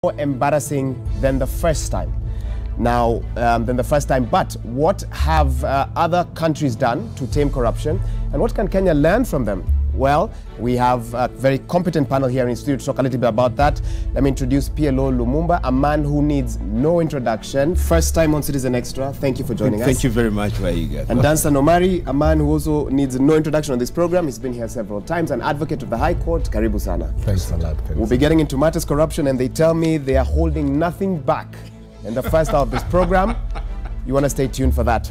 more embarrassing than the first time. But what have other countries done to tame corruption, and what can Kenya learn from them? Well, we have a very competent panel here in the studio to talk a little bit about that. Let me introduce PLO Lumumba, a man who needs no introduction. First time on Citizen Extra. Thank you for joining us. Thank you very much, Waiga. And Dansan Omari, a man who also needs no introduction on this program. He's been here several times, an advocate of the High Court. Karibu sana. Thanks a lot. We'll be getting into matters corruption, and they tell me they are holding nothing back in the first hour of this program. You want to stay tuned for that.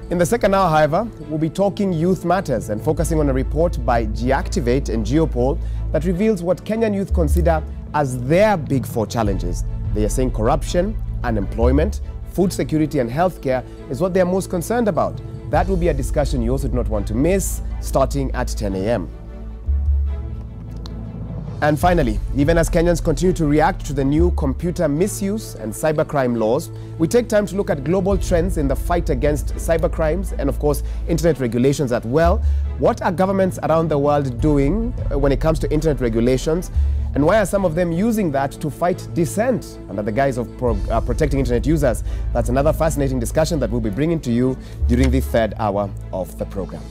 In the second hour, however, we'll be talking youth matters and focusing on a report by Geactivate and Geopol that reveals what Kenyan youth consider as their big four challenges. They are saying corruption, unemployment, food security and healthcare is what they are most concerned about. That will be a discussion you also do not want to miss, starting at 10 a.m. And finally, even as Kenyans continue to react to the new computer misuse and cybercrime laws, we take time to look at global trends in the fight against cybercrimes and, of course, internet regulations as well. What are governments around the world doing when it comes to internet regulations? And why are some of them using that to fight dissent under the guise of protecting internet users? That's another fascinating discussion that we'll be bringing to you during the third hour of the program.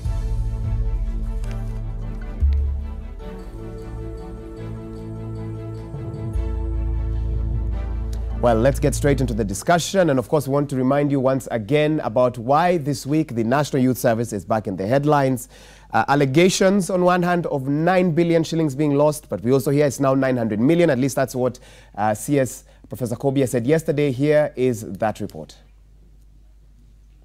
Well, let's get straight into the discussion. And of course, we want to remind you once again about why this week the National Youth Service is back in the headlines. Allegations on one hand of 9 billion shillings being lost, but we also hear it's now 900 million. At least that's what CS Professor Kobia said yesterday. Here is that report.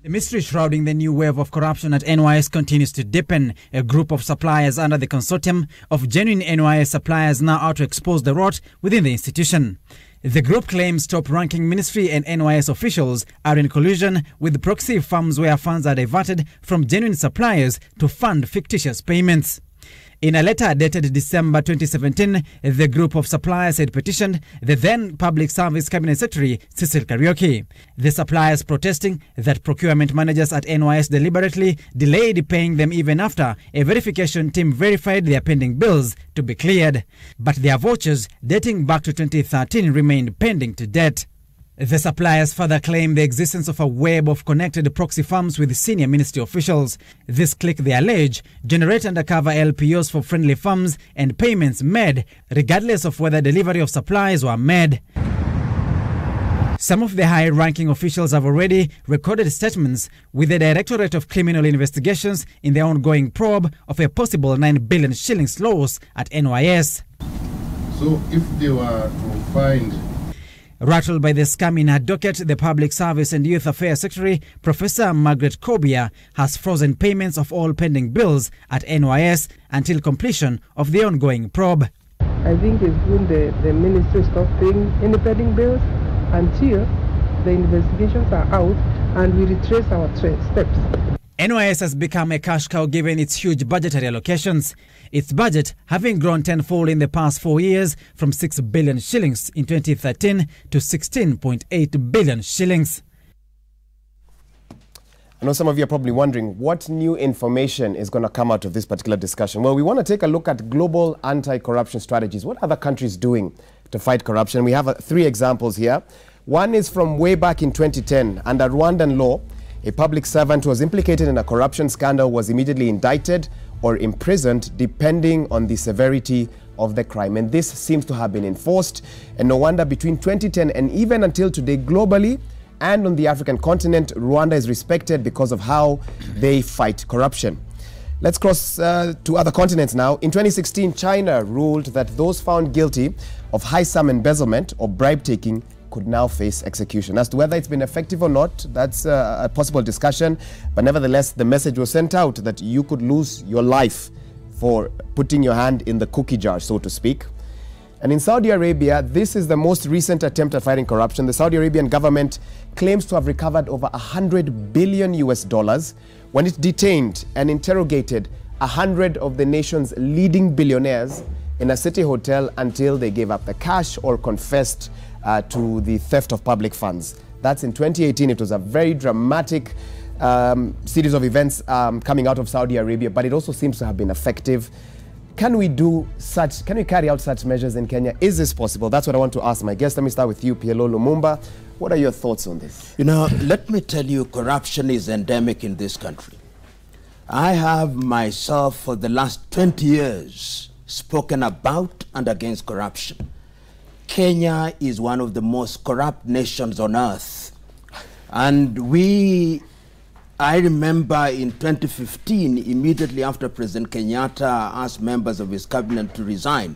The mystery shrouding the new wave of corruption at NYS continues to deepen. A group of suppliers under the consortium of genuine NYS suppliers now out to expose the rot within the institution. The group claims top-ranking ministry and NYS officials are in collusion with proxy firms where funds are diverted from genuine suppliers to fund fictitious payments. In a letter dated December 2017, the group of suppliers had petitioned the then Public Service Cabinet Secretary, Cecil Kariuki. The suppliers protesting that procurement managers at NYS deliberately delayed paying them even after a verification team verified their pending bills to be cleared. But their vouchers, dating back to 2013, remained pending to date. The suppliers further claim the existence of a web of connected proxy firms with senior ministry officials. This clique, they allege, generate undercover LPOs for friendly firms and payments made, regardless of whether delivery of supplies were made. Some of the high-ranking officials have already recorded statements with the Directorate of Criminal Investigations in the ongoing probe of a possible 9 billion shillings loss at NYS. So if they were to find... Rattled by the scam in her docket, the Public Service and Youth Affairs Secretary, Professor Margaret Kobia, has frozen payments of all pending bills at NYS until completion of the ongoing probe. I think it's good the ministry stop paying any pending bills until the investigations are out and we retrace our steps. NYS has become a cash cow given its huge budgetary allocations. Its budget having grown tenfold in the past 4 years from 6 billion shillings in 2013 to 16.8 billion shillings. I know some of you are probably wondering what new information is going to come out of this particular discussion. Well, we want to take a look at global anti-corruption strategies. What are other countries doing to fight corruption? We have 3 examples here. One is from way back in 2010. Under Rwandan law, a public servant who was implicated in a corruption scandal was immediately indicted or imprisoned depending on the severity of the crime. And this seems to have been enforced. And no wonder between 2010 and even until today globally and on the African continent, Rwanda is respected because of how they fight corruption. Let's cross to other continents now. In 2016, China ruled that those found guilty of high sum embezzlement or bribe taking could now face execution. As to whether it's been effective or not, that's a possible discussion. But nevertheless, the message was sent out that you could lose your life for putting your hand in the cookie jar, so to speak. And in Saudi Arabia, this is the most recent attempt at fighting corruption. The Saudi Arabian government claims to have recovered over $100 billion when it detained and interrogated 100 of the nation's leading billionaires in a city hotel until they gave up the cash or confessed to the theft of public funds. That's in 2018. It was a very dramatic series of events coming out of Saudi Arabia, but it also seems to have been effective. Can we carry out such measures in Kenya? Is this possible? That's what I want to ask my guest. Let me start with you, PLO Lumumba. What are your thoughts on this? You know, let me tell you, corruption is endemic in this country. I have myself for the last 20 years spoken about and against corruption. Kenya is one of the most corrupt nations on earth. And I remember in 2015, immediately after President Kenyatta asked members of his cabinet to resign,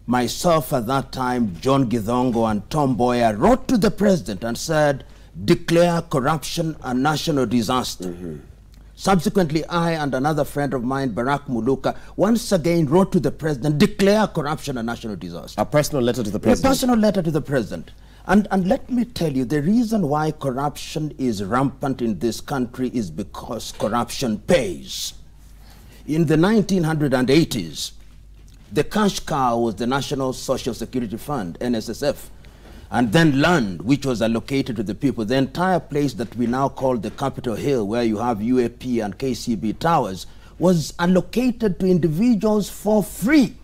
myself at that time, John Githongo and Tom Mboya wrote to the president and said, declare corruption a national disaster. Subsequently, I and another friend of mine, Barack Muluka, once again wrote to the president, declare corruption a national disaster. A personal letter to the president. A personal letter to the president. And let me tell you, the reason why corruption is rampant in this country is because corruption pays. In the 1980s, the cash cow was the National Social Security Fund, NSSF. And then land, which was allocated to the people. The entire place that we now call the Capitol Hill, where you have UAP and KCB towers, was allocated to individuals for free.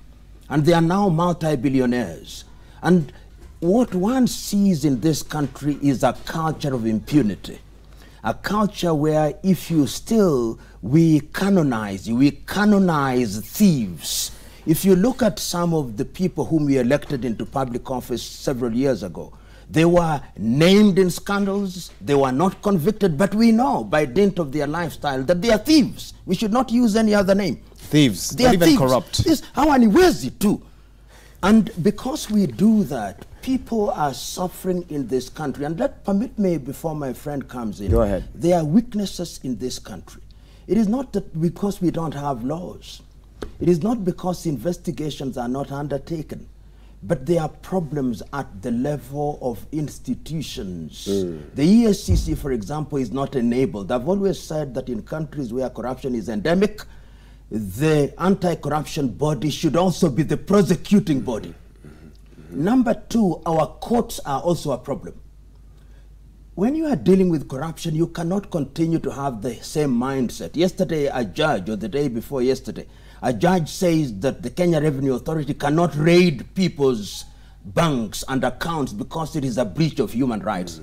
And they are now multi-billionaires. And what one sees in this country is a culture of impunity. A culture where if you steal, we canonize you. We canonize thieves. If you look at some of the people whom we elected into public office several years ago, they were named in scandals, they were not convicted, but we know by dint of their lifestyle that they are thieves. We should not use any other name. Thieves, they not are even thieves. Corrupt. Yes, how wezi too. And because we do that, people are suffering in this country. And permit me, before my friend comes in. Go ahead. There are weaknesses in this country. It is not that because we don't have laws. It is not because investigations are not undertaken, but there are problems at the level of institutions. The ESCC, for example, is not enabled. I've always said that in countries where corruption is endemic, the anti-corruption body should also be the prosecuting body. Number two, our courts are also a problem. When you are dealing with corruption, you cannot continue to have the same mindset. Yesterday, a judge, or the day before yesterday, a judge says that the Kenya Revenue Authority cannot raid people's banks and accounts because it is a breach of human rights.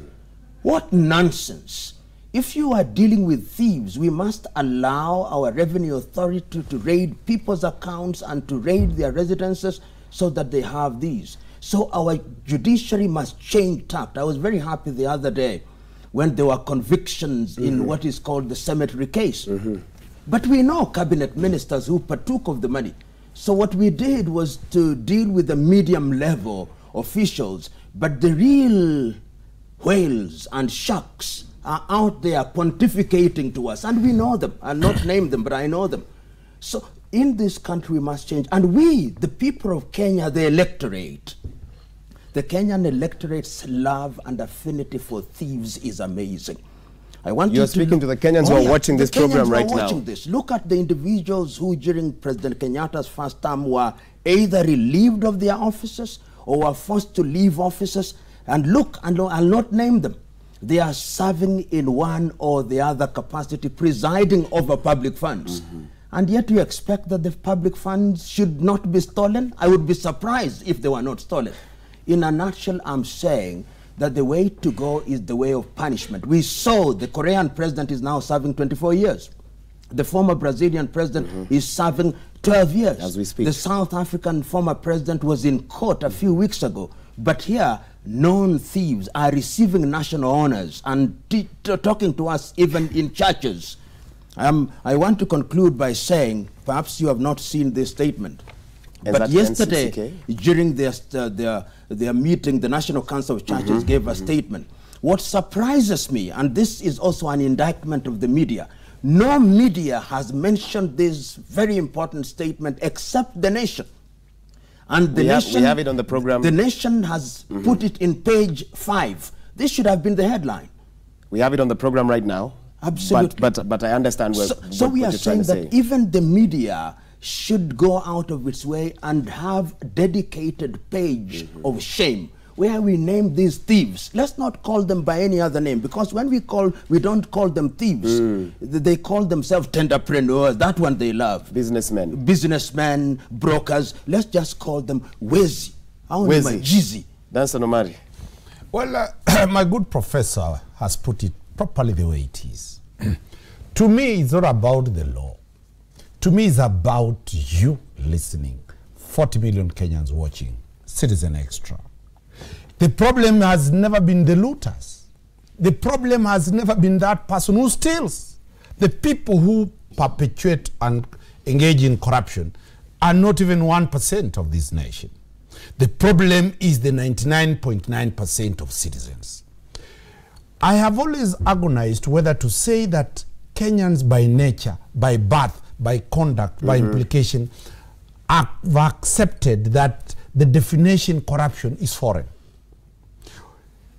What nonsense. If you are dealing with thieves, we must allow our Revenue Authority to raid people's accounts and to raid their residences so that they have these. So our judiciary must change tact. I was very happy the other day when there were convictions in what is called the cemetery case. But we know cabinet ministers who partook of the money. So what we did was to deal with the medium level officials, but the real whales and sharks are out there pontificating to us, and we know them. I'll not name them, but I know them. So in this country we must change, and we, the people of Kenya, the electorate, the Kenyan electorate's love and affinity for thieves is amazing. I want You're speaking to the Kenyans who are watching this program right now. Look at the individuals who during President Kenyatta's first term were either relieved of their offices or were forced to leave offices. And look, and I'll not name them. They are serving in one or the other capacity, presiding over public funds. And yet you expect that the public funds should not be stolen? I would be surprised if they were not stolen. In a nutshell, I'm saying that the way to go is the way of punishment. We saw the Korean president is now serving 24 years. The former Brazilian president is serving 12 years. As we speak. The South African former president was in court a few weeks ago. But here, known thieves are receiving national honors and talking to us even in churches. I want to conclude by saying, perhaps you have not seen this statement, but yesterday, during their meeting, the National Council of Churches gave a statement. What surprises me, and this is also an indictment of the media, no media has mentioned this very important statement except The Nation. And we have it on the program. The Nation has put it in page 5. This should have been the headline. We have it on the program right now. Absolutely. But I understand so we are saying that even the media should go out of its way and have a dedicated page of shame where we name these thieves. Let's not call them by any other name, because when we don't call them thieves. They call themselves entrepreneurs. That one they love. Businessmen, brokers. Let's just call them Wezi. Wezi. That's Omari. Well, my good professor has put it properly the way it is. To me, it's not about the law. To me, it's about you listening. 40 million Kenyans watching. Citizen Extra. The problem has never been the looters. The problem has never been that person who steals. The people who perpetuate and engage in corruption are not even 1% of this nation. The problem is the 99.9% of citizens. I have always agonized whether to say that Kenyans by nature, by birth, by conduct, by implication, have accepted that the definition corruption is foreign.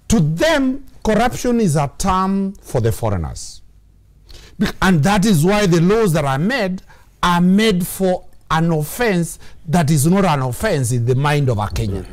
To them, corruption is a term for the foreigners. And that is why the laws that are made for an offense that is not an offense in the mind of a Kenyan.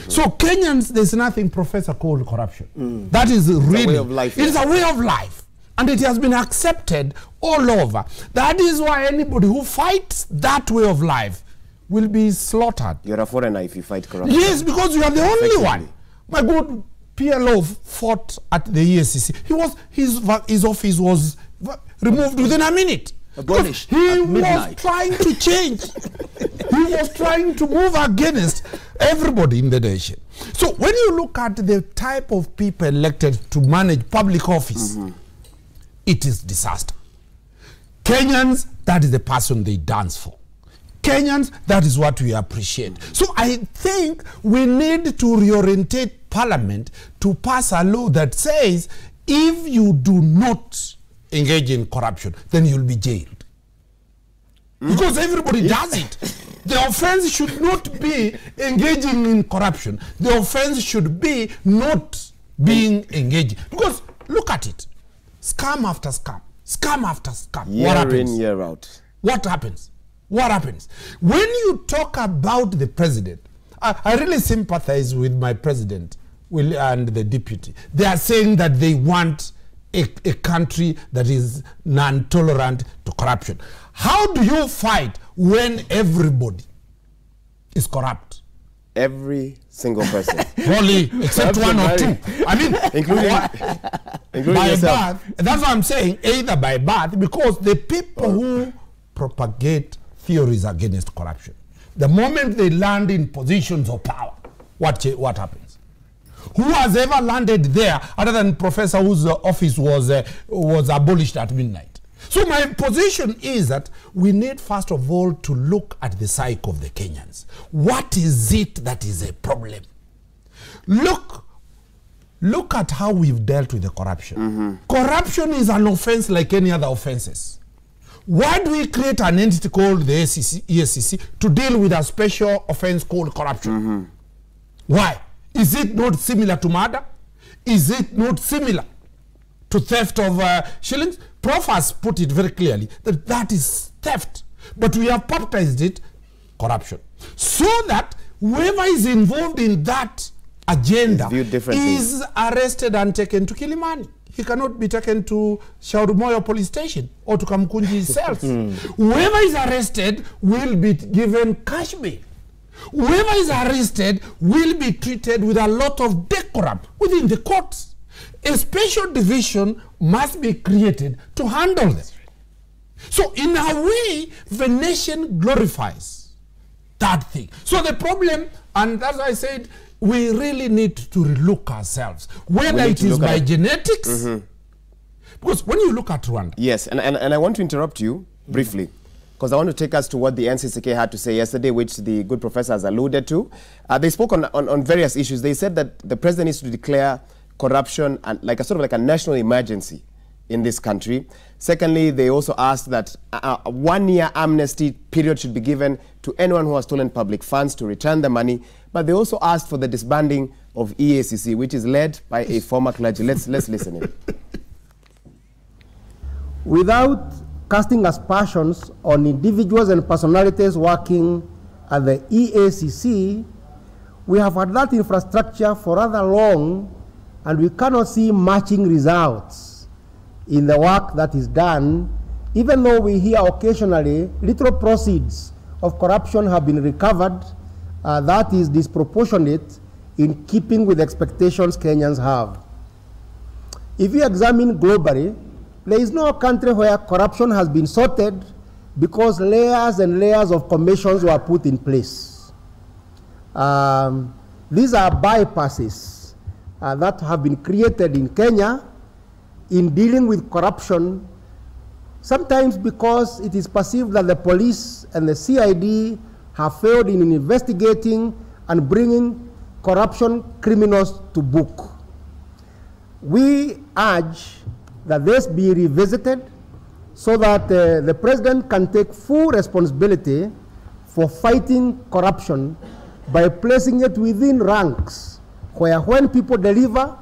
So Kenyans, there's nothing, Professor, called corruption. That is really, a way of life, it is a way of life. And it has been accepted all over. That is why anybody who fights that way of life will be slaughtered. You're a foreigner if you fight corruption. Yes, because you are the only one. My good PLO fought at the EACC. His office was removed within a minute. Abolished. He was trying to change. He was trying to move against everybody in the nation. So when you look at the type of people elected to manage public office, it is disaster. Kenyans, that is the person they dance for. Kenyans, that is what we appreciate. So I think we need to reorientate Parliament to pass a law that says if you do not engage in corruption, then you'll be jailed. Because everybody does it. The offense should not be engaging in corruption. The offense should be not being engaged. Because look at it. Scam after scam. Scam after scam. Year in, year out. What happens? What happens? When you talk about the president, I really sympathize with my president and the deputy. They are saying that they want a country that is non-tolerant to corruption. How do you fight when everybody is corrupt? Every single person. Only except one or two. I mean, including by yourself. birth, that's what I'm saying, either by birth, because the people who propagate theories against corruption, the moment they land in positions of power, what happens? Who has ever landed there other than professor whose office was abolished at midnight? So my position is that we need first of all to look at the psyche of the Kenyans. What is it that is a problem? Look at how we've dealt with the corruption. Corruption is an offense like any other offenses. Why do we create an entity called the EACC to deal with a special offense called corruption? Why? Is it not similar to murder? Is it not similar to theft of shillings? Prof has put it very clearly that that is theft. But we have baptized it corruption. So that whoever is involved in that agenda is arrested and taken to Kilimani. He cannot be taken to Shaurumoyo police station or to Kamkunji cells. Whoever is arrested will be given cash bail. Whoever is arrested will be treated with a lot of decorum within the courts. A special division must be created to handle them. So in a way, the nation glorifies that thing. So the problem, and as I said, we really need to relook ourselves, whether it is by genetics, because when you look at Rwanda. Yes, and I want to interrupt you briefly, because I want to take us to what the NCCK had to say yesterday, which the good professor has alluded to. They spoke on various issues. They said that the president needs to declare corruption and like a sort of like a national emergency in this country. Secondly, they also asked that a one-year amnesty period should be given to anyone who has stolen public funds to return the money. But they also asked for the disbanding of EACC, which is led by a former clergy. Let's listen in. Without casting aspersions on individuals and personalities working at the EACC, We have had that infrastructure for rather long, and we cannot see matching results in the work that is done, even though we hear occasionally little proceeds of corruption have been recovered. That is disproportionate in keeping with expectations Kenyans have. If you examine globally, there is no country where corruption has been sorted because layers and layers of commissions were put in place. These are bypasses that have been created in Kenya in dealing with corruption, sometimes because it is perceived that the police and the CID have failed in investigating and bringing corruption criminals to book. We urge that this be revisited so that the president can take full responsibility for fighting corruption by placing it within ranks, where when people deliver,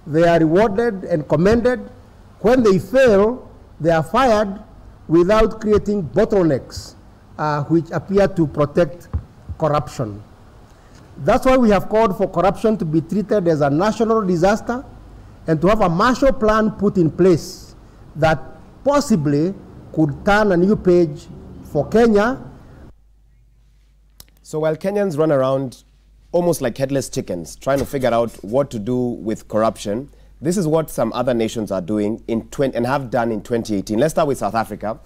they are rewarded and commended. When they fail, they are fired without creating bottlenecks which appear to protect corruption. That's why we have called for corruption to be treated as a national disaster and to have a Marshall Plan put in place that possibly could turn a new page for Kenya. So while Kenyans run around almost like headless chickens, trying to figure out what to do with corruption, this is what some other nations are doing and have done in 2018. Let's start with South Africa.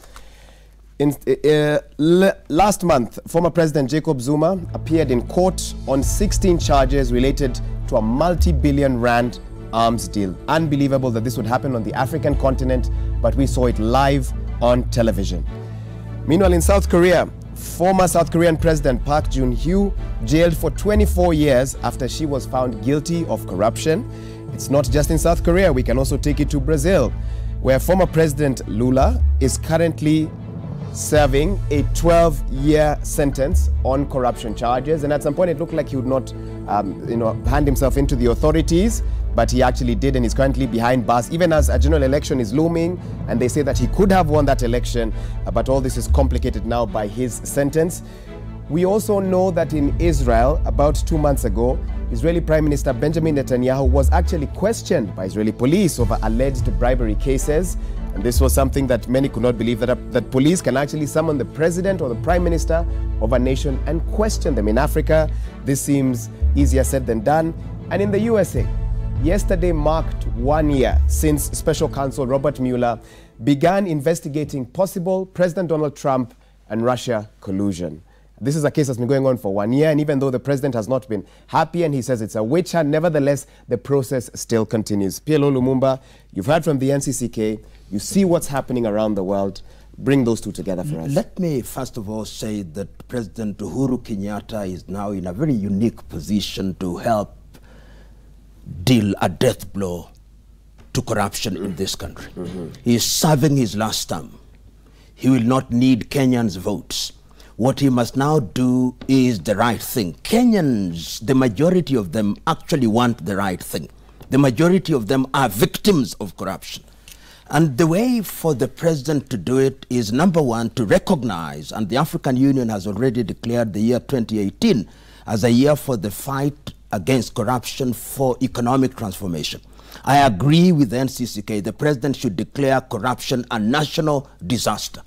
Last month, former President Jacob Zuma appeared in court on 16 charges related to a multi-billion rand arms deal. Unbelievable that this would happen on the African continent, but we saw it live on television. Meanwhile, in South Korea, former South Korean President Park Geun-hye jailed for 24 years after she was found guilty of corruption. It's not just in South Korea, we can also take it to Brazil, where former President Lula is currently serving a 12-year sentence on corruption charges. And at some point it looked like he would not hand himself into the authorities, but he actually did, and is currently behind bars, even as a general election is looming, and they say that he could have won that election, but all this is complicated now by his sentence. We also know that in Israel, about 2 months ago, Israeli Prime Minister Benjamin Netanyahu was actually questioned by Israeli police over alleged bribery cases. And this was something that many could not believe, that police can actually summon the president or the prime minister of a nation and question them. In Africa, this seems easier said than done. And in the USA, yesterday marked 1 year since Special Counsel Robert Mueller began investigating possible President Donald Trump and Russia collusion. This is a case that's been going on for 1 year, and even though the president has not been happy and he says it's a witch hunt, nevertheless, the process still continues. PLO Lumumba, you've heard from the NCCK, you see what's happening around the world. Bring those two together for us. Let me first of all say that President Uhuru Kenyatta is now in a very unique position to help deal a death blow to corruption in this country. He is serving his last term. He will not need Kenyans' votes. What he must now do is the right thing. Kenyans, the majority of them actually want the right thing. The majority of them are victims of corruption. And the way for the president to do it is, number one, to recognize, and the African Union has already declared the year 2018 as a year for the fight against corruption for economic transformation. I agree with the NCCK. The president should declare corruption a national disaster.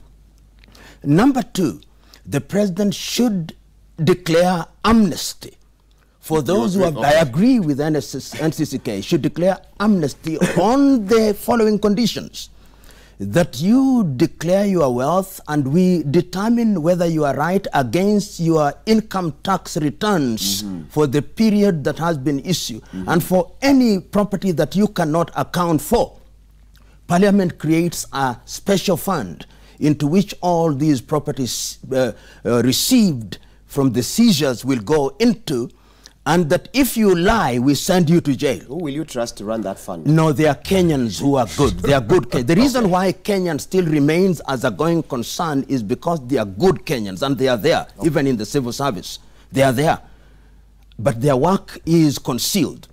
Number two, the president should declare amnesty for those who have, I agree with NCCK, should declare amnesty on the following conditions: that you declare your wealth and we determine whether you are right against your income tax returns for the period that has been issued, and for any property that you cannot account for. Parliament creates a special fund into which all these properties received from the seizures will go into, and that if you lie, we send you to jail. Who will you trust to run that fund? No, they are Kenyans who are good. They are good. The reason why Kenya still remains as a going concern is because they are good Kenyans, and they are there, even in the civil service. They are there. But their work is concealed.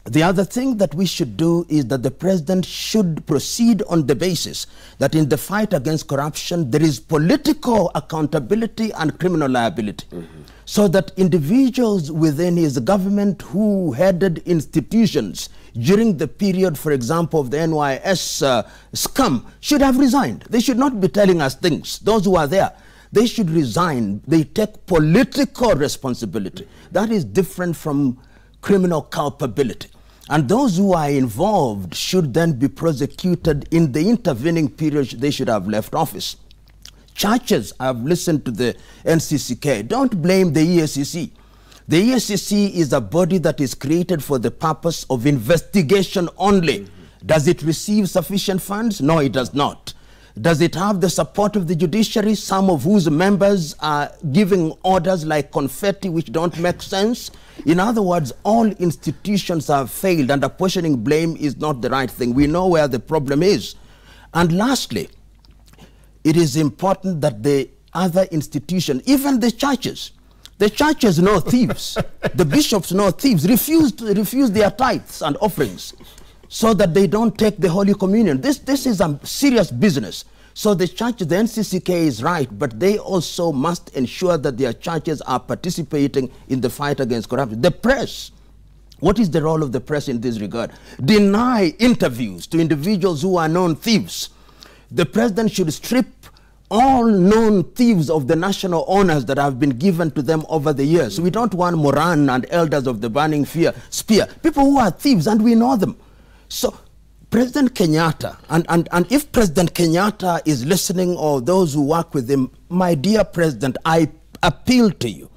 The other thing that we should do is that the president should proceed on the basis that in the fight against corruption, there is political accountability and criminal liability. So that individuals within his government who headed institutions during the period, for example, of the NYS scam should have resigned. They should not be telling us things. Those who are there, they should resign. They take political responsibility. That is different from criminal culpability. And those who are involved should then be prosecuted. In the intervening period, they should have left office. Churches, I've listened to the NCCK. Don't blame the EACC. The EACC is a body that is created for the purpose of investigation only. Does it receive sufficient funds? No, it does not. Does it have the support of the judiciary, some of whose members are giving orders like confetti which don't make sense? In other words, all institutions have failed, and apportioning blame is not the right thing. We know where the problem is. And lastly, it is important that the other institutions, even the churches know thieves. The bishops know thieves, refuse their tithes and offerings so that they don't take the Holy Communion. This is a serious business. So the church, the NCCK is right, but they also must ensure that their churches are participating in the fight against corruption. The press, what is the role of the press in this regard? Deny interviews to individuals who are known thieves. The president should strip all known thieves of the national honors that have been given to them over the years. We don't want Moran and elders of the burning spear, people who are thieves, and we know them. So President Kenyatta, and if President Kenyatta is listening, or those who work with him, my dear President, I appeal to you.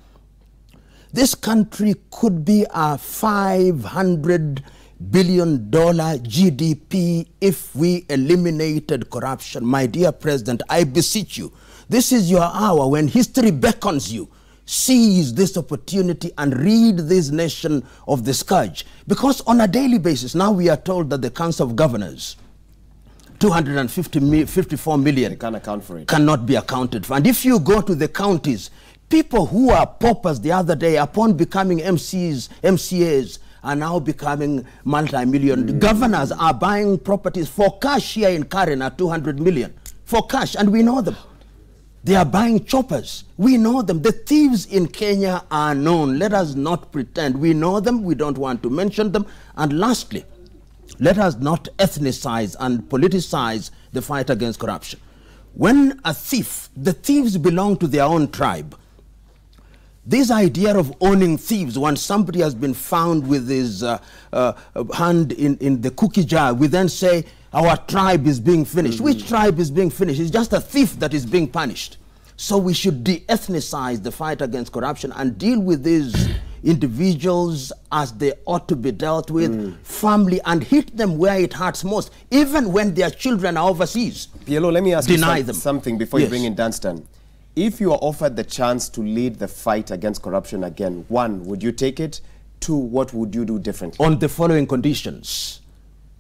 This country could be a $500 billion GDP if we eliminated corruption. My dear President, I beseech you, this is your hour when history beckons you. Seize this opportunity and rid this nation of the scourge. Because on a daily basis, now we are told that the Council of Governors, 254 million, they can't account for it, cannot be accounted for. And if you go to the counties, people who are paupers the other day, upon becoming MCAs, are now becoming multi-million. Governors are buying properties for cash here in Karen at 200 million. For cash, and we know them. They are buying choppers. We know them. The thieves in Kenya are known. Let us not pretend. We know them. We don't want to mention them. And lastly, let us not ethnicize and politicize the fight against corruption. When a thief, the thieves belong to their own tribe. This idea of owning thieves, when somebody has been found with his hand in the cookie jar, we then say, our tribe is being finished. Which tribe is being finished? It's just a thief that is being punished. So we should de-ethnicize the fight against corruption and deal with these individuals as they ought to be dealt with, firmly, and hit them where it hurts most, even when their children are overseas. PLO, let me ask you them. something before you bring in Danstan. If you are offered the chance to lead the fight against corruption again, one, would you take it? Two, what would you do differently? On the following conditions: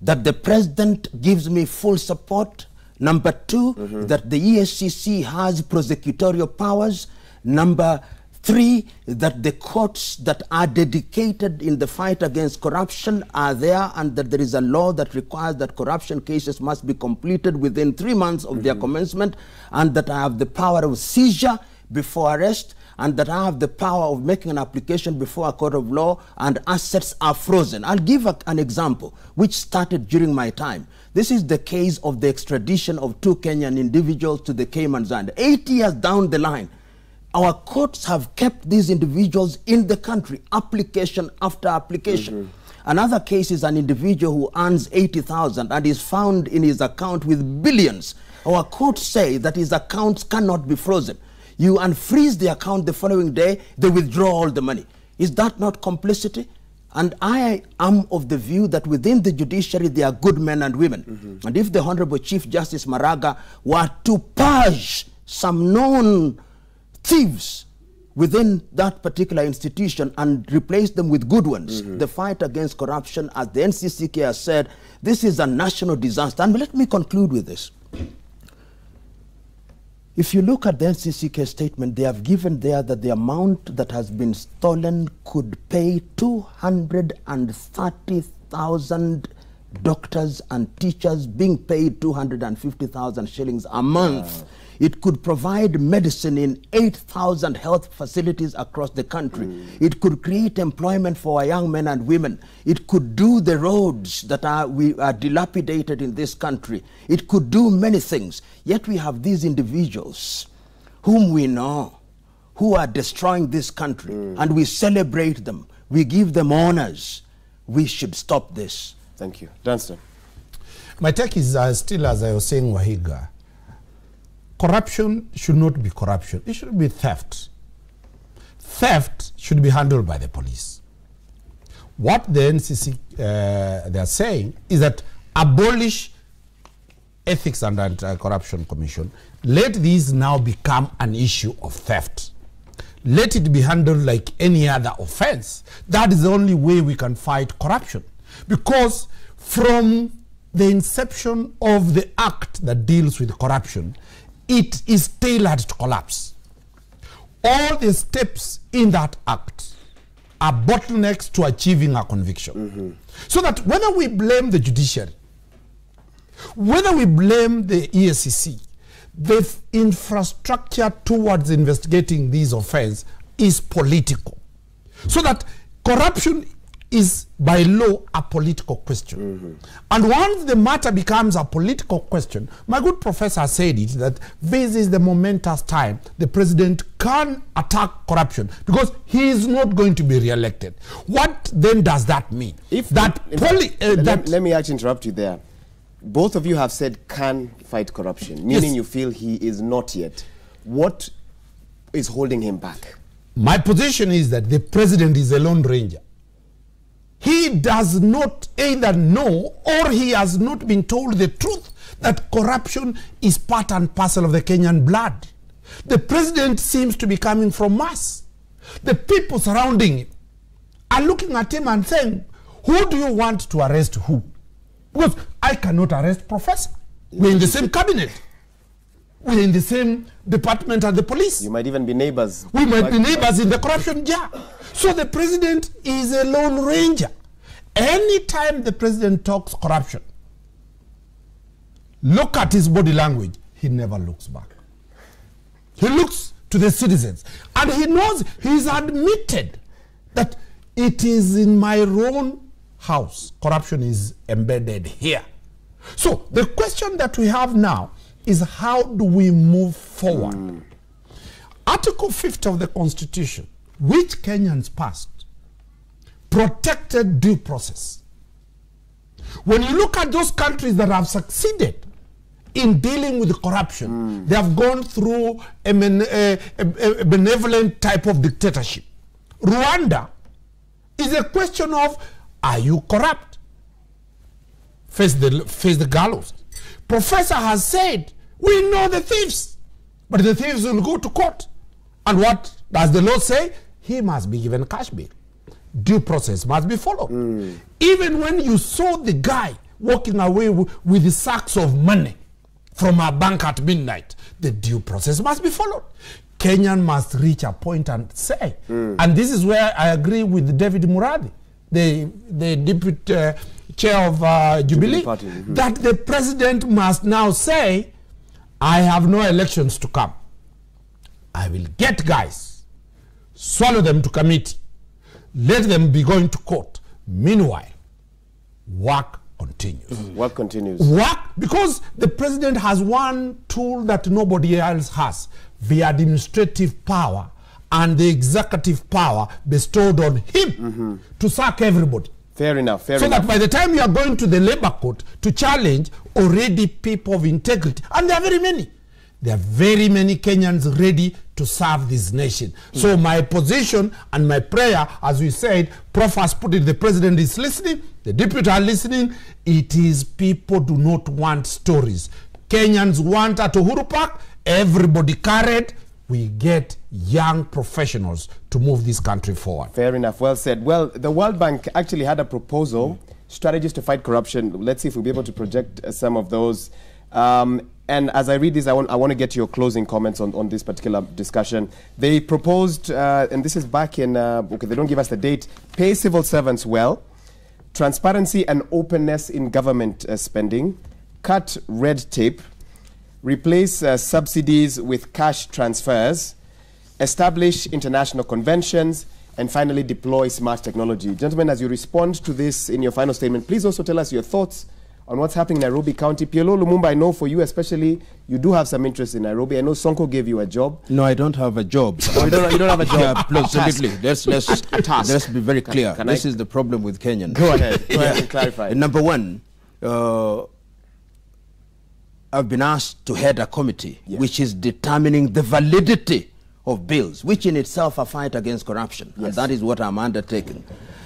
that the president gives me full support. Number two, that the EACC has prosecutorial powers. Number three, that the courts that are dedicated in the fight against corruption are there, and that there is a law that requires that corruption cases must be completed within 3 months of their commencement, and that I have the power of seizure before arrest, and that I have the power of making an application before a court of law, and assets are frozen. I'll give an example which started during my time. This is the case of the extradition of 2 Kenyan individuals to the Cayman Islands. 8 years down the line, our courts have kept these individuals in the country, application after application. Another case is an individual who earns 80,000 and is found in his account with billions. Our courts say that his accounts cannot be frozen. You unfreeze the account the following day, they withdraw all the money. Is that not complicity? And I am of the view that within the judiciary there are good men and women. And if the Honorable Chief Justice Maraga were to purge some known thieves within that particular institution and replace them with good ones, the fight against corruption, as the NCCK has said, this is a national disaster. And let me conclude with this. If you look at the NCCK statement, they have given there that the amount that has been stolen could pay 230 5,000 doctors and teachers being paid 250,000 shillings a month. It could provide medicine in 8,000 health facilities across the country. It could create employment for our young men and women. It could do the roads that are dilapidated in this country. It could do many things. Yet we have these individuals whom we know, who are destroying this country, and we celebrate them. We give them honors. We should stop this. Thank you. Dunstan. My take is still, as I was saying, Wahiga, corruption should not be corruption. It should be theft. Theft should be handled by the police. What the NCC they are saying is that abolish Ethics and Anti-Corruption Commission. Let these now become an issue of theft. Let it be handled like any other offense. That is the only way we can fight corruption. Because from the inception of the act that deals with corruption, it is tailored to collapse. All the steps in that act are bottlenecks to achieving a conviction. So that whether we blame the judiciary, whether we blame the EACC, the infrastructure towards investigating these offenses is political. So that corruption is by law a political question. And once the matter becomes a political question, my good professor said it, that this is the momentous time the president can attack corruption because he is not going to be re-elected. What then does that mean? Let me actually interrupt you there. Both of you have said can fight corruption, meaning you feel he is not yet. What is holding him back? My position is that the president is a lone ranger. He does not either know or he has not been told the truth that corruption is part and parcel of the Kenyan blood. The president seems to be coming from Mars. The people surrounding him are looking at him and saying, who do you want to arrest who? Because I cannot arrest Professor. We're in the same cabinet. We're in the same department as the police. You might even be neighbors. We might be neighbors in the corruption jar. So the president is a lone ranger. Anytime the president talks corruption, look at his body language. He never looks back. He looks to the citizens. And he knows, he's admitted that it is in my own house. Corruption is embedded here. So the question that we have now is how do we move forward? Article 50 of the Constitution, which Kenyans passed, protected due process. When you look at those countries that have succeeded in dealing with corruption, they have gone through a benevolent type of dictatorship. Rwanda is a question of, are you corrupt? Face the gallows. Professor has said, we know the thieves, but the thieves will go to court. And what does the law say? He must be given cash bail. Due process must be followed. Even when you saw the guy walking away with the sacks of money from a bank at midnight, the due process must be followed. Kenyan must reach a point and say, and this is where I agree with David Muradi, the deputy chair of Jubilee, that the president must now say, I have no elections to come. I will get guys, swallow them to committee, let them be going to court. Meanwhile, work continues. Work continues. Work, because the president has one tool that nobody else has, the administrative power and the executive power bestowed on him to sack everybody. Fair enough. So that by the time you are going to the labor court to challenge already people of integrity, and there are very many, there are very many Kenyans ready to serve this nation. So my position and my prayer, as we said, Prof has put it, the president is listening, the deputy are listening. It is people do not want stories. Kenyans want at Uhuru Park, everybody carried. We get young professionals to move this country forward. Fair enough. Well said. Well, the World Bank actually had a proposal, strategies to fight corruption. Let's see if we'll be able to project some of those. And as I read this, I want to get your closing comments on this particular discussion. They proposed, and this is back in, okay, they don't give us the date, pay civil servants well, transparency and openness in government spending, cut red tape, replace subsidies with cash transfers, establish international conventions, and finally deploy smart technology. Gentlemen, as you respond to this in your final statement, please also tell us your thoughts on what's happening in Nairobi County. PLO Lumumba, I know for you especially, you do have some interest in Nairobi. I know Sonko gave you a job. No, I don't have a job. Oh, you don't have a job? Yeah, absolutely. Let's be very clear. This is the problem with Kenyans. Go ahead. Go ahead and clarify. Number one, I've been asked to head a committee which is determining the validity of bills, which in itself are fight against corruption. Yes. And that is what I'm undertaking.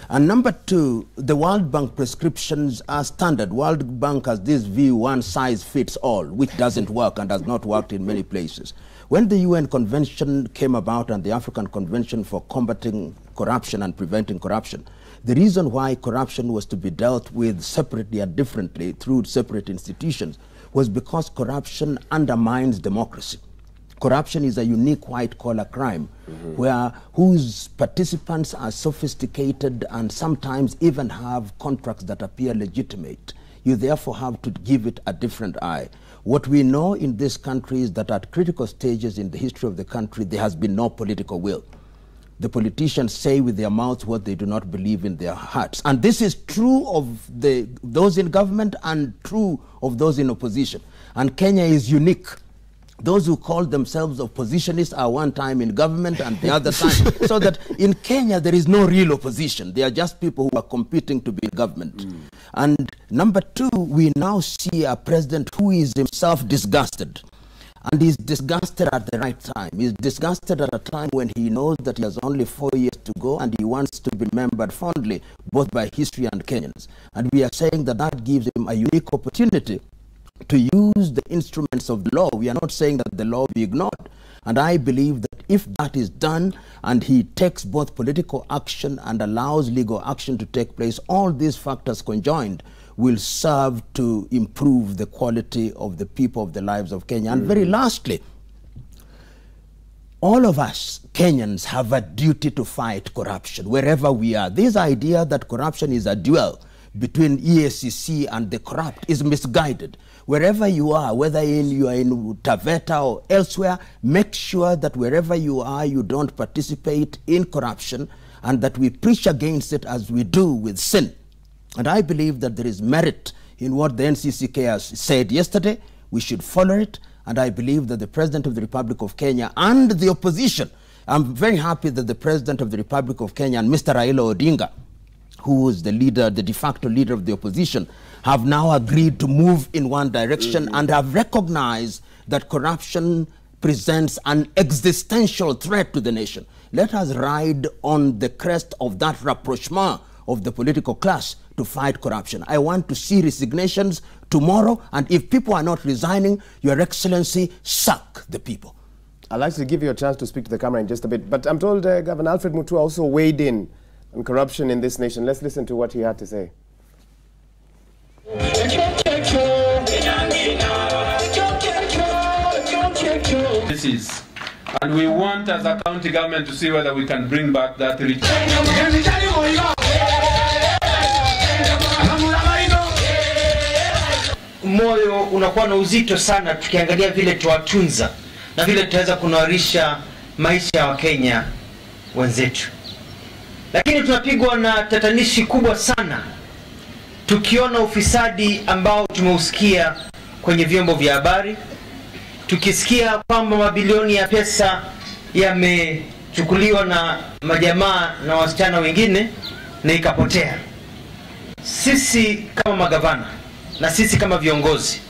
And number two, the World Bank prescriptions are standard. World Bank has this view, one size fits all, which doesn't work and has not worked in many places. When the UN Convention came about and the African Convention for combating corruption and preventing corruption, the reason why corruption was to be dealt with separately and differently through separate institutions was because corruption undermines democracy. Corruption is a unique white-collar crime whose participants are sophisticated and sometimes even have contracts that appear legitimate. You therefore have to give it a different eye. What we know in this country is that at critical stages in the history of the country, there has been no political will. The politicians say with their mouths what they do not believe in their hearts. And this is true of those in government and true of those in opposition. And Kenya is unique. Those who call themselves oppositionists are one time in government and the other time. So that in Kenya, there is no real opposition. They are just people who are competing to be in government. And number two, we now see a president who is himself disgusted. And he's disgusted at the right time. He's disgusted at a time when he knows that he has only 4 years to go and he wants to be remembered fondly, both by history and Kenyans. And we are saying that that gives him a unique opportunity to use the instruments of the law. We are not saying that the law be ignored. And I believe that if that is done and he takes both political action and allows legal action to take place, all these factors conjoined will serve to improve the quality of the people, of the lives of Kenya. And very lastly, all of us Kenyans have a duty to fight corruption wherever we are. This idea that corruption is a duel between EACC and the corrupt is misguided. Wherever you are, whether you are in Taveta or elsewhere, make sure that wherever you are, you don't participate in corruption and that we preach against it as we do with sin. And I believe that there is merit in what the NCCK has said yesterday. We should follow it. And I believe that the President of the Republic of Kenya and the opposition, I'm very happy that the President of the Republic of Kenya and Mr. Raila Odinga, who is the leader, the de facto leader of the opposition, have now agreed to move in one direction and have recognized that corruption presents an existential threat to the nation. Let us ride on the crest of that rapprochement of the political class to fight corruption. I want to see resignations tomorrow, and if people are not resigning, Your Excellency, sack the people. I'd like to give you a chance to speak to the camera in just a bit, but I'm told Governor Alfred Mutua also weighed in on corruption in this nation. Let's listen to what he had to say. This is, and we want as a county government to see whether we can bring back that rich. Moyo unakuwa na uzito sana tukiangalia vile tuwatunza na vile tutaweza kunawarisha maisha ya Wakenya wenzetu. Lakini tunapigwa na tatanishi kubwa sana tukiona ufisadi ambao tumeusikia kwenye vyombo vya habari, tukisikia kwamba mabilioni ya pesa yamechukuliwa na majamaa na wasichana wengine na ikapotea. Sisi kama magavana na sisi kama viongozi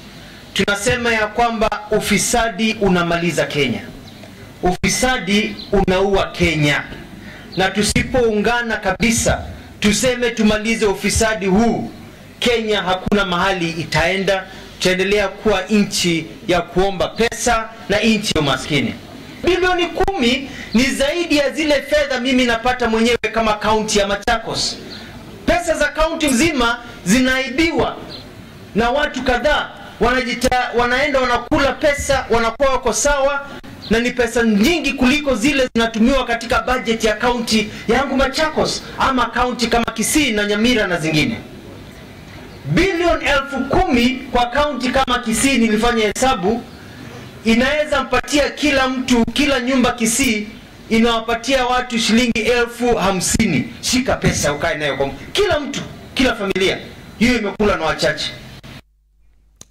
tunasema ya kwamba ufisadi unamaliza Kenya. Ufisadi unaua Kenya. Na tusipoungana kabisa tuseme tumalize ufisadi huu, Kenya hakuna mahali itaenda. Tutaendelea kuwa nchi ya kuomba pesa na nchi ya umaskini. Bilioni 10 ni zaidi ya zile fedha mimi napata mwenyewe kama kaunti ya Machakos. Pesa za kaunti nzima zinaibiwa na watu kadhaa, wanaenda wanakula pesa, wanakuwa wako sawa, na ni pesa nyingi kuliko zile zinatumiwa katika budget ya kaunti yangu Machakos ama kaunti kama Kisii na Nyamira na zingine. Bilioni 10,000 kwa kaunti kama Kisii, nilifanya hesabu, inaweza mpatia kila mtu, kila nyumba Kisii inawapatia watu shilingi 50,000. Shika pesa ukae nayo kwa kila mtu, kila familia. Hiyo imekula na wachache.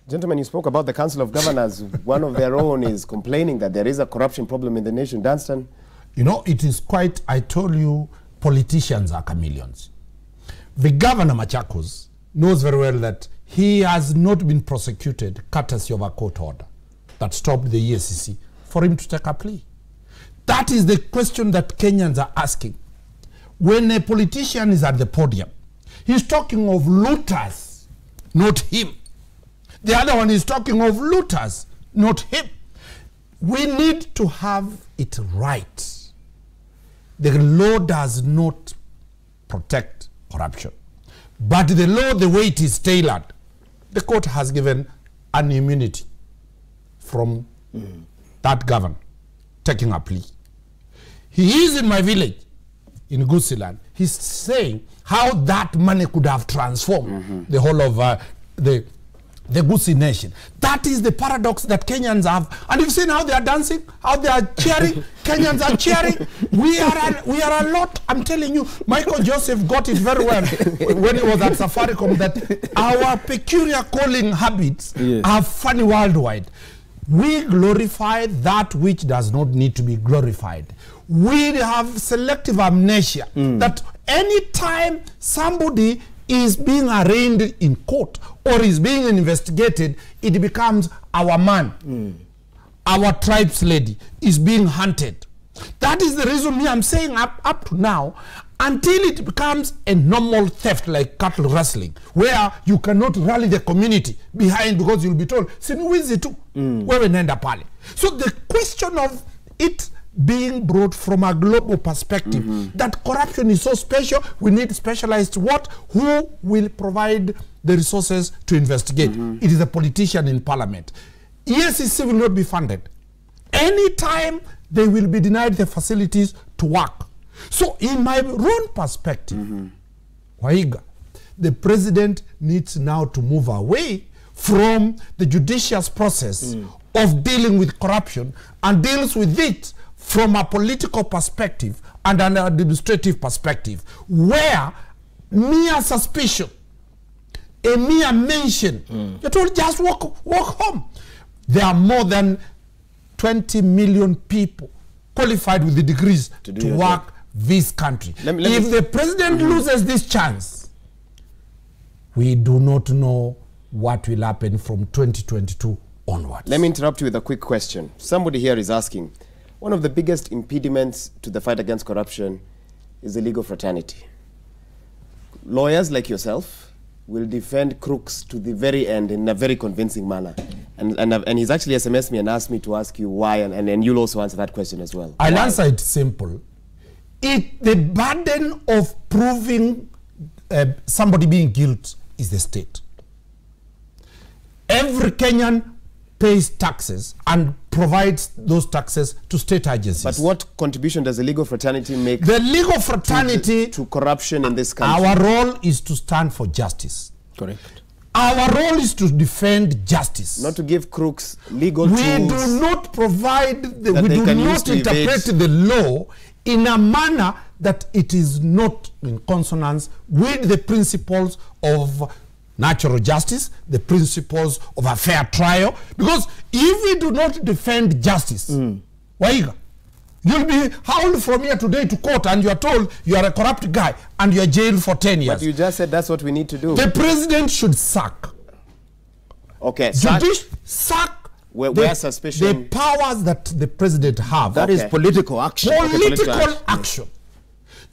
Gentlemen, you spoke about the Council of Governors. One of their own is complaining that there is a corruption problem in the nation. Danstan? You know, it is quite, I told you, politicians are chameleons. The governor Machakos knows very well that he has not been prosecuted courtesy of a court order that stopped the EACC for him to take a plea. That is the question that Kenyans are asking. When a politician is at the podium, he's talking of looters, not him. The other one is talking of looters, not him. We need to have it right. The law does not protect corruption. But the law, the way it is tailored, the court has given an immunity from that governor taking a plea. He is in my village, in Gusiland. He's saying how that money could have transformed the whole of the Gusii nation. That is the paradox that Kenyans have. And you've seen how they are dancing, how they are cheering. Kenyans are cheering. We are a lot. I'm telling you, Michael Joseph got it very well when he was at Safaricom, that our peculiar calling habits are funny worldwide. We glorify that which does not need to be glorified. We have selective amnesia that any time somebody is being arraigned in court or is being investigated, it becomes our man, our tribe's lady is being hunted. That is the reason me I'm saying up to now, until it becomes a normal theft like cattle rustling, where you cannot rally the community behind because you'll be told, sinuwizi tu, wewe nenda pale. So the question of it being brought from a global perspective, that corruption is so special, we need specialized who will provide the resources to investigate. It is a politician in parliament. EACC will not be funded. Anytime they will be denied the facilities to work. So in my own perspective, Waiga, the president needs now to move away from the judicious process of dealing with corruption and deals with it from a political perspective and an administrative perspective, where mere suspicion, a mere mention, you're told just walk home. There are more than 20 million people qualified with the degrees to work this country. If the president loses this chance, we do not know what will happen from 2022 onwards. Let me interrupt you with a quick question. Somebody here is asking, one of the biggest impediments to the fight against corruption is the legal fraternity. Lawyers like yourself will defend crooks to the very end in a very convincing manner. And he's actually SMS'd me and asked me to ask you why, and you'll also answer that question as well. I'll answer it simple. The burden of proving somebody being guilty is the state. Every Kenyan pays taxes and provides those taxes to state agencies. But what contribution does the legal fraternity make? The legal fraternity to corruption in this country? Our role is to stand for justice. Correct. Our role is to defend justice. Not to give crooks legal tools. We do not provide, we do not interpret the law in a manner that it is not in consonance with the principles of natural justice, the principles of a fair trial. Because if we do not defend justice, Waiga, you'll be hauled from here today to court and you are told you are a corrupt guy and you are jailed for 10 years. But you just said that's what we need to do. The president should sack. Okay, sack where suspicion. The powers that the president have. That is political action. Political action.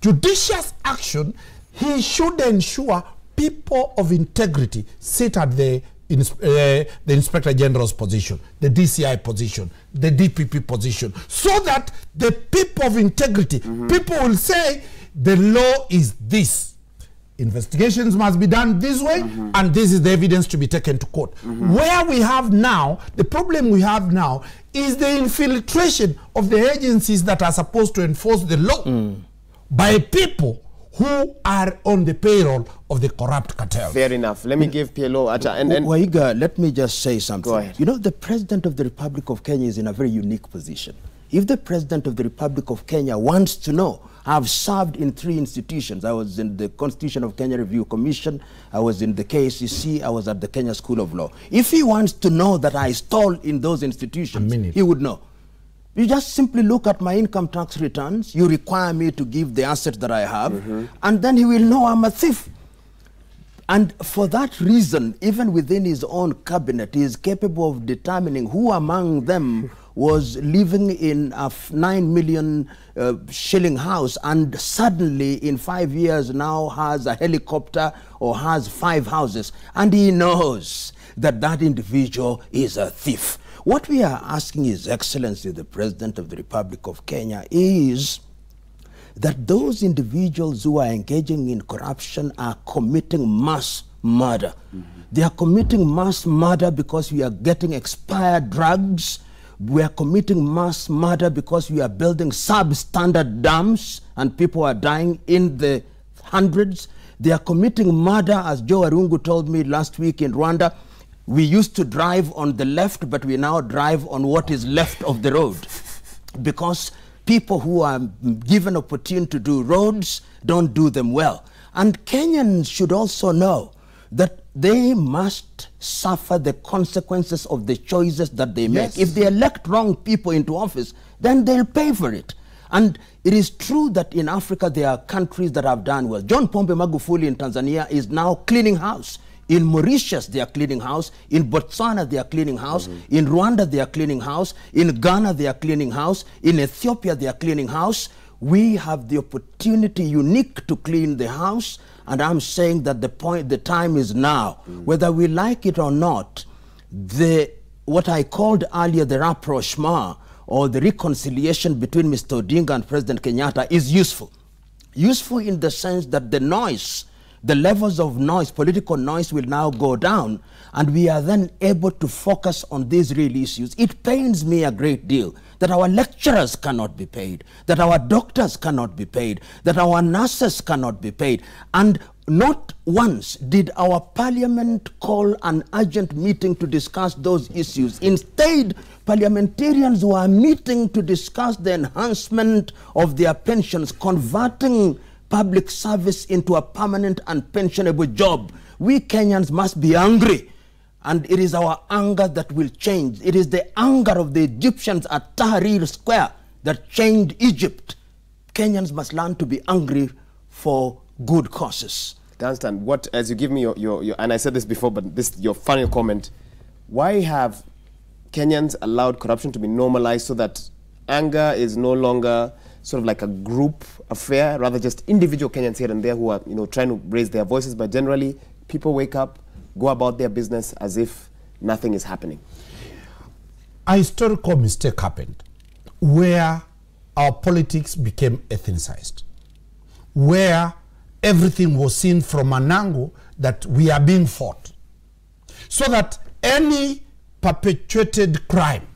Judicious action, he should ensure people of integrity sit at the Inspector General's position, the DCI position, the DPP position, so that the people of integrity, people will say, the law is this. investigations must be done this way, and this is the evidence to be taken to court. Where we have now, the problem we have now is the infiltration of the agencies that are supposed to enforce the law by people who are on the payroll of the corrupt cartel. Fair enough. Let me give PLO and Waiga, let me just say something. Go ahead. You know, the President of the Republic of Kenya is in a very unique position. If the President of the Republic of Kenya wants to know, I've served in 3 institutions. I was in the Constitution of Kenya Review Commission, I was in the KCC, I was at the Kenya School of Law. If he wants to know that I stole in those institutions, he would know. You just simply look at my income tax returns, you require me to give the assets that I have, and then he will know I'm a thief. And for that reason, even within his own cabinet, he is capable of determining who among them was living in a 9 million shilling house and suddenly in 5 years now has a helicopter or has 5 houses. And he knows that that individual is a thief. What we are asking His Excellency, the President of the Republic of Kenya, is that those individuals who are engaging in corruption are committing mass murder. They are committing mass murder because we are getting expired drugs. We are committing mass murder because we are building substandard dams and people are dying in the hundreds. They are committing murder, as Joe Arungu told me last week in Rwanda. We used to drive on the left, but we now drive on what is left of the road. Because people who are given opportunity to do roads don't do them well. And Kenyans should also know that they must suffer the consequences of the choices that they make. If they elect wrong people into office, then they'll pay for it. And it is true that in Africa there are countries that have done well. John Pombe Magufuli in Tanzania is now cleaning house. In Mauritius, they are cleaning house. In Botswana, they are cleaning house. In Rwanda, they are cleaning house. In Ghana, they are cleaning house. In Ethiopia, they are cleaning house. We have the opportunity unique to clean the house. And I'm saying that the time is now. Whether we like it or not, what I called earlier the rapprochement or the reconciliation between Mr. Odinga and President Kenyatta is useful. Useful in the sense that the noise, the levels of noise, political noise will now go down, and we are then able to focus on these real issues. It pains me a great deal that our lecturers cannot be paid, that our doctors cannot be paid, that our nurses cannot be paid. And not once did our parliament call an urgent meeting to discuss those issues. Instead, parliamentarians were meeting to discuss the enhancement of their pensions, converting public service into a permanent and pensionable job. We Kenyans must be angry, and it is our anger that will change. It is the anger of the Egyptians at Tahrir Square that changed Egypt. Kenyans must learn to be angry for good causes. Dunstan, what, as you give me your and I said this before, but this your final comment, why have Kenyans allowed corruption to be normalized so that anger is no longer sort of like a group affair, rather just individual Kenyans here and there who are, trying to raise their voices, but generally people wake up, go about their business as if nothing is happening? A historical mistake happened where our politics became ethnicized, where everything was seen from an angle that we are being fought, so that any perpetuated crime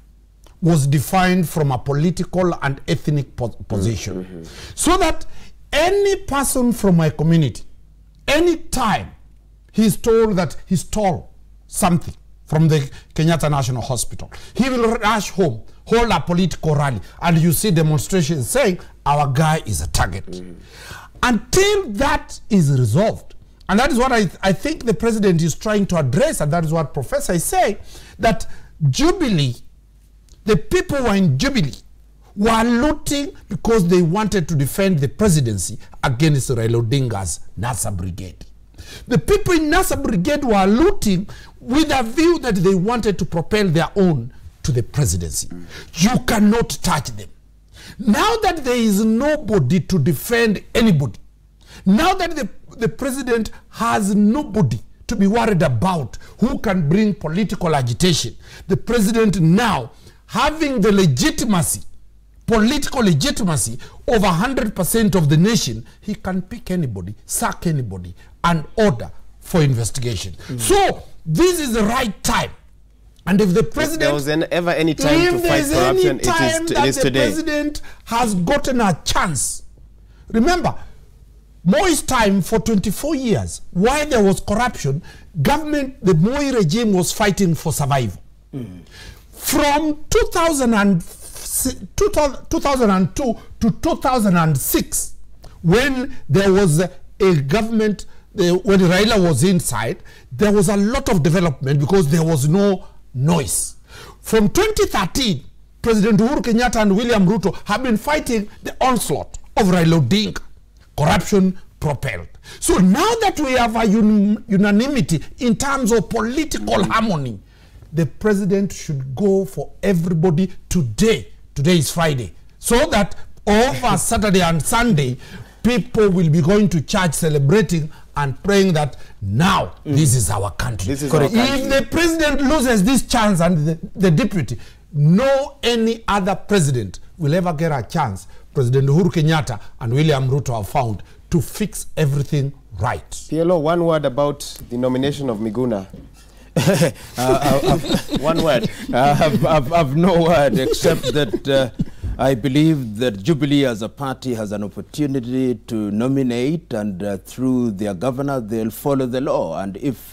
was defined from a political and ethnic position. So that any person from my community, any time he's told that he stole something from the Kenyatta National Hospital, he will rush home, hold a political rally, and you see demonstrations saying, our guy is a target. Until that is resolved, and that is what I think the president is trying to address, and that is what Professor is saying, that Jubilee, the people who were in Jubilee were looting because they wanted to defend the presidency against Raila Odinga's NASA Brigade. The people in NASA Brigade were looting with a view that they wanted to propel their own to the presidency. You cannot touch them. Now that there is nobody to defend anybody, now that the president has nobody to be worried about who can bring political agitation, the president now, having the legitimacy political legitimacy over 100% of the nation, he can pick anybody, sack anybody, and order for investigation. So this is the right time. And if the president, if there was ever any time to fight corruption, it is today. The president has gotten a chance. Remember, Moi's time for 24 years, while there was corruption, the Moi regime was fighting for survival. From 2002 to 2006, when there was a government, when Raila was inside, there was a lot of development because there was no noise. From 2013, President Uhuru Kenyatta and William Ruto have been fighting the onslaught of Raila Odinga. Corruption propelled. So now that we have a unanimity in terms of political harmony, the president should go for everybody today. Today is Friday. So that over Saturday and Sunday, people will be going to church celebrating and praying that now this is our country. This is our country. If the president loses this chance and the deputy, no any other president will ever get a chance. President Uhuru Kenyatta and William Ruto have found to fix everything right. PLO, one word about the nomination of Miguna. One word. I've no word except that I believe that Jubilee as a party has an opportunity to nominate, and through their governor they'll follow the law. And if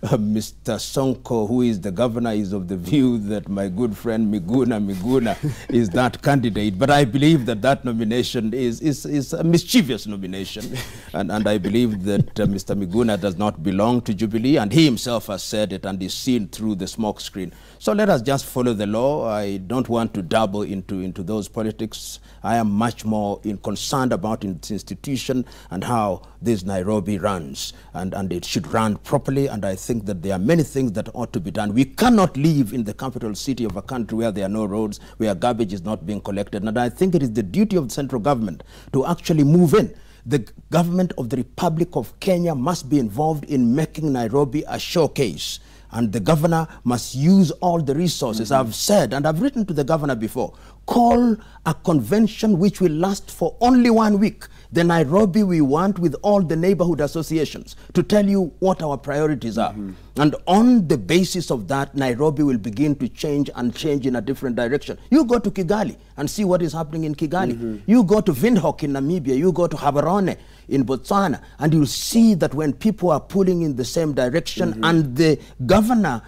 Mr. Sonko, who is the governor, is of the view that my good friend Miguna is that candidate. But I believe that that nomination is a mischievous nomination. And I believe that Mr. Miguna does not belong to Jubilee, and he himself has said it and is seen through the smoke screen. So let us just follow the law. I don't want to dabble into those politics. I am much more concerned about its institution and how this Nairobi runs. And it should run properly, and I think that there are many things that ought to be done. We cannot live in the capital city of a country where there are no roads, where garbage is not being collected. And I think it is the duty of the central government to actually move in. The government of the Republic of Kenya must be involved in making Nairobi a showcase. And the governor must use all the resources. I've said, and I've written to the governor before, call a convention which will last for only 1 week. The Nairobi we want, with all the neighborhood associations, to tell you what our priorities are. And on the basis of that, Nairobi will begin to change and change in a different direction. You go to Kigali and see what is happening in Kigali. You go to Windhoek in Namibia, you go to Gaborone in Botswana, and you'll see that when people are pulling in the same direction, and the governor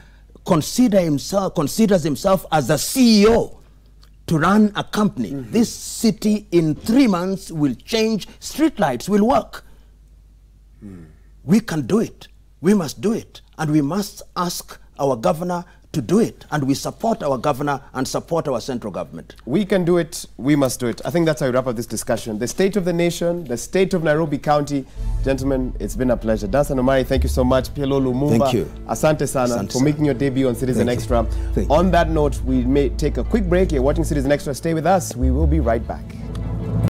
considers himself as a CEO to run a company, this city in 3 months will change. Streetlights will work. We can do it. We must do it. And we must ask our governor to do it. And we support our governor and support our central government. We can do it. We must do it. I think that's how we wrap up this discussion. The state of the nation, the state of Nairobi County. Gentlemen, it's been a pleasure. Dansan Omari, thank you so much. PLO Lumumba, thank you. Asante sana for making your debut on Citizen Extra. On that note, we may take a quick break. You're watching Citizen Extra. Stay with us. We will be right back.